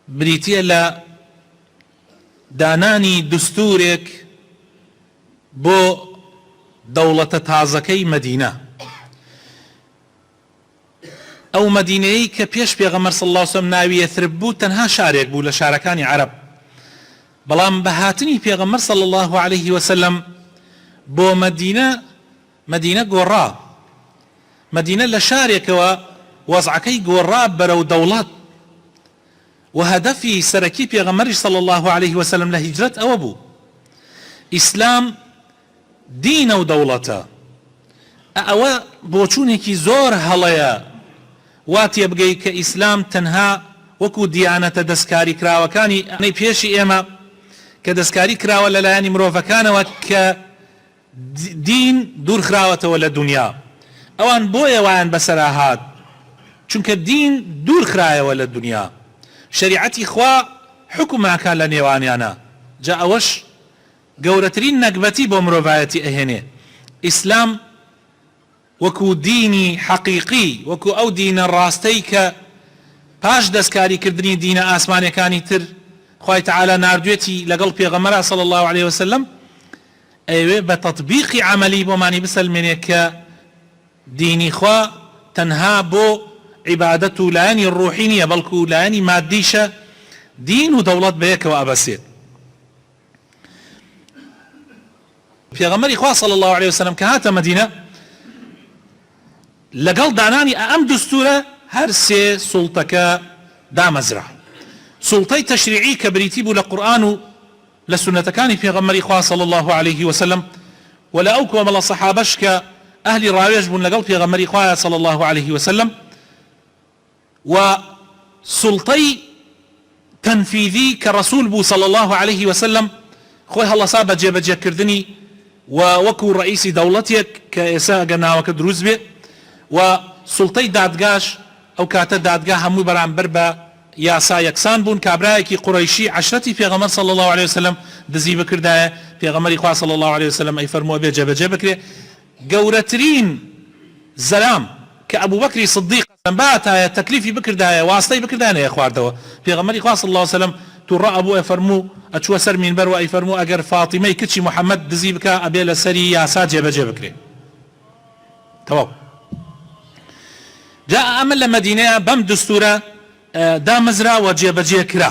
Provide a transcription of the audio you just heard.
بریتیە لە دانانی دستورێک بۆ دەوڵەتە تازەکەی مەدینە، ئەو مەدینەیەی کە پێش پێغەمبەر صلی الله علیه و سلم ناوی یەثرب بوو، تەنها شارێک بوو لە شارەکانی عەرەب، بەڵام بە هاتنی پێغەمبەر صلی الله علیه و سلم بۆ مەدینە گۆڕا. مەدینە لە شارێکەوە وەزعەکەی گۆڕا بەرەو دەوڵەت، و هەدەفی سەرەکی پێغەمبەریش صلی الله علیه و سلم لە هیجرەت ئەوە بوو: ئیسلام دینە و دەوڵەتە. ئەوە بۆچوونێکی زۆر هەڵەیە وا تێبگەی کە ئیسلام تەنها وەکو دیانەتە دەستکاری کراوەکانی پێشی ئێمە کە دەستکاری کراوە لەلایەنی مرۆڤەکانەوە کە دین دوور خراوەتەوە لە دنیا. ئەوان بۆیە وایان بەسەرا هات، چونکە دین دوور خرایەوە لە دنیا، شریعەتی خوا حکوماکە لە نێوانیانە. جا ئەوەش گەورەترین نەکبەتی بۆ مرۆڤایەتی ئەهێنێ. ئیسلام وەکو دینی حەقیقی، وەکو ئەو دینە ڕاستەی کە پاش دەستکاریکردنی دینە ئاسمانیەکانی تر خوای تەعالا ناردوێتی لەگەڵ پێغەمبەرا صلی الله علیه وسلم، ئەوێ بە تەطبیقی عەمەلی بۆمانی بسەلمێنێ کە دینی خوا تەنها بۆ عیبادەت و لایەنی ڕوحی نییە، بەڵکو لایەنی مادیشە، دین و دەوڵەت بەیەکەوە ئەبەسێت. پێغەمبەری خوا صلی الله علیه وسلم کە هاتە مەدینە، لەگەڵ دانانی ئەم دستورە هەر سێ سوڵتەکە دامەزرا. سوڵتەی تەشریعی کە بریتی بوو لە قورئان و لە سونەتەکانی پێغەمبەری خوا صلی الله علیه وسلم، و لە ئەو کۆمەڵە سەحابەش کە ئەهلی ڕاوێژ بوون لەگەڵ پێغەمبەری خوا صلی الله علیه وسلم، و سوڵتەی تەنفیذی کە ڕەسوول بوو صلی الله علیه وسلم خۆی هەڵەسا بە جێبەجێکردنی و وەکو ڕئیسی دەوڵەتێک کە ئێستا ئەگەر ناوەکە دروست بێت، و سوڵتەی دادگاش ئەو کاتە دادگا هەمووی بەرامبەر بە یاسا یەکسان بوون. کابرایەکی قوڕەیشی عەشرەتی پێغەمبەر صلی الله علیه وسلم دزی بکردایە، پێغەمبەری خوا صلی الله علیه وسلم ئەیفەرمووە بێ جێبەجێ بکرێ. گەورەترین زەلام کە ئەبوبەکری سدیق باتایە تەکلیفی بکردایە، واستەی بکردایە خواردەوە، پێغەمبەری خوا صلی الله علیه وسلم تووڕە ئەبوو ئەفەرموو ئەچووە سەر مینبەر و ئەیفەرموو ئەگەر فاتیمەی کچی محەممەد دزی بکە ئەبێ لە سەری یاسا جێبەجێ بکرێ. تەواو. جا ئەمە لە مەدینەیە بەم دستورە دامەزرا و جێبەجێ کرا.